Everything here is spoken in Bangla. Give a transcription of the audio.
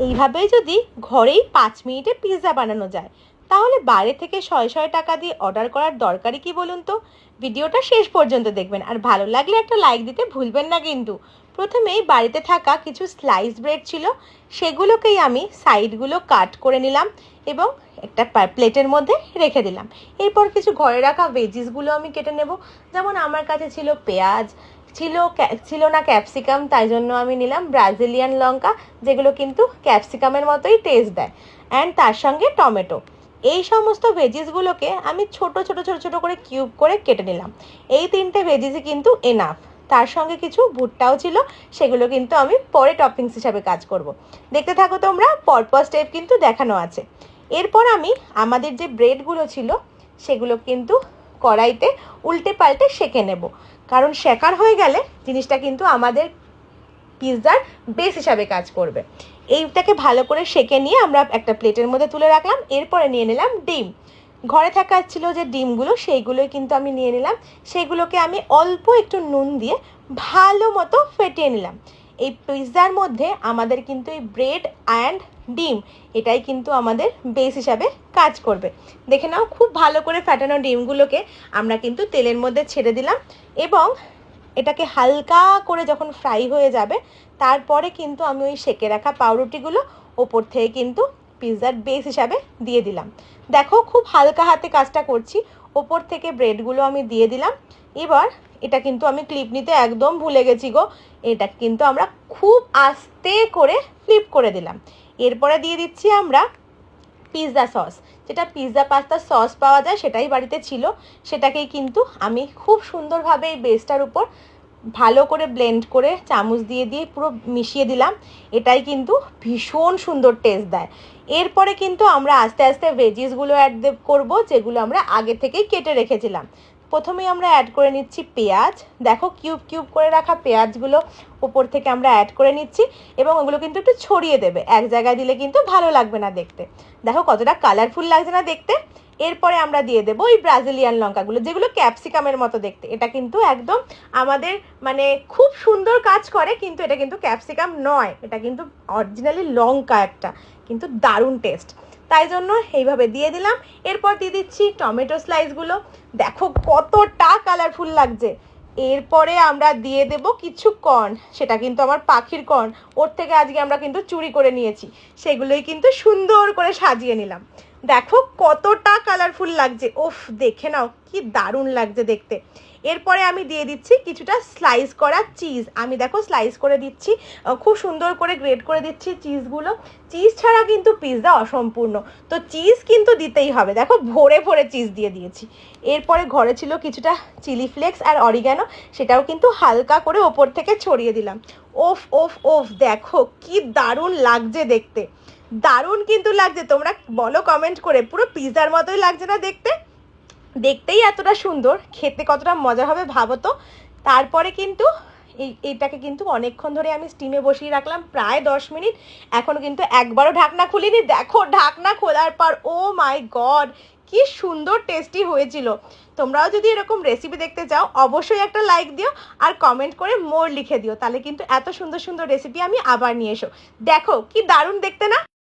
এইভাবেই যদি ঘরেই 5 মিনিটে পিৎজা বানানো যায়, তাহলে বাইরে থেকে 100 টাকা দিয়ে অর্ডার করার দরকারই কি বলুন তো? ভিডিওটা শেষ পর্যন্ত দেখবেন, আর ভালো লাগলে একটা লাইক দিতে ভুলবেন না কিন্তু। প্রথমেই বাড়িতে থাকা কিছু স্লাইস ব্রেড ছিল, সেগুলোকেই আমি সাইডগুলো কাট করে নিলাম এবং একটা প্লেটের মধ্যে রেখে দিলাম। এরপর কিছু ঘরে রাখা ভেজিসগুলো আমি কেটে নেব। যেমন আমার কাছে ছিল পেঁয়াজ, ছিল না ক্যাপসিকাম, তাই জন্য আমি নিলাম ব্রাজিলিয়ান লঙ্কা, যেগুলো কিন্তু ক্যাপসিকামের মতোই টেস্ট দেয়, অ্যান্ড তার সঙ্গে টমেটো। এই সমস্ত ভেজিসগুলোকে আমি ছোট ছোট ছোট ছোট করে কিউব করে কেটে নিলাম। এই 3টে ভেজিসই কিন্তু এনাফ। তার সঙ্গে কিছু ভুট্টাও ছিল, সেগুলো কিন্তু আমি পরে টপিংস হিসাবে কাজ করব। দেখতে থাকো তোমরা, পরপর স্টেপ কিন্তু দেখানো আছে। এরপর আমি আমাদের যে ব্রেডগুলো ছিল সেগুলো কিন্তু কড়াইতে উল্টে পাল্টে সেঁকে নেব, কারণ শেখার হয়ে গেলে জিনিসটা কিন্তু আমাদের পিৎজার বেস হিসাবে কাজ করবে। এইটাকে ভালো করে সেঁকে নিয়ে আমরা একটা প্লেটের মধ্যে তুলে রাখলাম। এরপরে নিয়ে নিলাম ডিম। ঘরে থাকা ছিল যে ডিমগুলো, সেইগুলোই কিন্তু আমি নিয়ে নিলাম। সেগুলোকে আমি অল্প একটু নুন দিয়ে ভালো মতো ফেটিয়ে নিলাম। এই পিৎজার মধ্যে আমাদের কিন্তু এই ব্রেড অ্যান্ড ডিম, এটাই কিন্তু আমাদের বেস হিসাবে কাজ করবে। দেখে নাও, খুব ভালো করে ফেটানো ডিমগুলোকে আমরা কিন্তু তেলের মধ্যে ছেড়ে দিলাম এবং এটাকে হালকা করে যখন ফ্রাই হয়ে যাবে, তারপরে কিন্তু আমি ওই সেঁকে রাখা পাউরুটিগুলো ওপর থেকে কিন্তু পিৎজার বেস হিসাবে দিয়ে দিলাম। দেখো, খুব হালকা হাতে কাজটা করছি। ওপর থেকে ব্রেডগুলো আমি দিয়ে দিলাম। এবার এটা কিন্তু আমি ক্লিপ নিতে একদম ভুলে গেছি গো। এটা কিন্তু আমরা খুব আস্তে করে ফ্লিপ করে দিলাম। এরপরে দিয়ে দিচ্ছি আমরা পিৎজা সস। যেটা পিৎজা পাস্তা সস পাওয়া যায় সেটাই বাড়িতে ছিল, সেটাকেই কিন্তু আমি খুব সুন্দরভাবে এই বেসটার উপর ভালো করে ব্লেন্ড করে চামচ দিয়ে দিয়ে পুরো মিশিয়ে দিলাম। এটাই কিন্তু ভীষণ সুন্দর টেস্ট দেয়। এরপরে কিন্তু আমরা আস্তে আস্তে ভেজিসগুলো অ্যাড করবো, যেগুলো আমরা আগে থেকেই কেটে রেখেছিলাম। প্রথমেই আমরা অ্যাড করে নিচ্ছি পেঁয়াজ। দেখো, কিউব কিউব করে রাখা পেঁয়াজগুলো উপর থেকে আমরা অ্যাড করে নিচ্ছি এবং ওগুলো কিন্তু একটু ছড়িয়ে দেবে, এক জায়গায় দিলে কিন্তু ভালো লাগবে না দেখতে। দেখো কতটা কালারফুল লাগছে না দেখতে। এরপরে আমরা দিয়ে দেবো ওই ব্রাজিলিয়ান লঙ্কাগুলো, যেগুলো ক্যাপসিকামের মতো দেখতে। এটা কিন্তু একদম আমাদের মানে খুব সুন্দর কাজ করে, কিন্তু এটা কিন্তু ক্যাপসিকাম নয়, এটা কিন্তু অরিজিনালি লঙ্কা একটা, কিন্তু দারুণ টেস্ট, তাই জন্য এইভাবে দিয়ে দিলাম। এরপর দিয়ে দিচ্ছি টমেটো স্লাইসগুলো। দেখো কতটা কালারফুল লাগছে। এরপরে আমরা দিয়ে দেব কিছু কর্ন, সেটা কিন্তু আমার পাখির কর্ন, ওর থেকে আজকে আমরা কিন্তু চুরি করে নিয়েছি। সেগুলোই কিন্তু সুন্দর করে সাজিয়ে নিলাম। দেখো কতটা কালারফুল লাগছে, ওফ দেখে নাও কি দারুণ লাগছে দেখতে। এরপরে আমি দিয়ে দিচ্ছি কিছুটা স্লাইস করা চিজ। আমি দেখো স্লাইস করে দিচ্ছি, খুব সুন্দর করে গ্রেট করে দিচ্ছি চিজগুলো। চিজ ছাড়া কিন্তু পিৎজা অসম্পূর্ণ, তো চিজ কিন্তু দিতেই হবে। দেখো ভরে ভরে চিজ দিয়ে দিয়েছি। এরপরে ঘরে ছিল কিছুটা চিলি ফ্লেক্স আর অরিগ্যানো, সেটাও কিন্তু হালকা করে ওপর থেকে ছড়িয়ে দিলাম। ওফ ওফ ওফ, দেখো কি দারুণ লাগছে দেখতে, দারুণ কিন্তু লাগছে। তোমরা বলো কমেন্ট করে, পুরো পিৎজার মতোই লাগছে না দেখতে? দেখতেই এতটা সুন্দর, খেতে কতটা মজা হবে ভাবো তো। তারপরে কিন্তু এইটাকে কিন্তু অনেকক্ষণ ধরে আমি স্টিমে বসিয়ে রাখলাম, প্রায় 10 মিনিট। এখনও কিন্তু একবারও ঢাকনা খুলিনি। দেখো ঢাকনা খোলার পর ও মাই গড, কি সুন্দর টেস্টি হয়েছিল। তোমরাও যদি এরকম রেসিপি দেখতে চাও, অবশ্যই একটা লাইক দিও আর কমেন্ট করে মোর লিখে দিও, তাহলে কিন্তু এত সুন্দর সুন্দর রেসিপি আমি আবার নিয়ে এসো। দেখো কি দারুণ দেখতে না?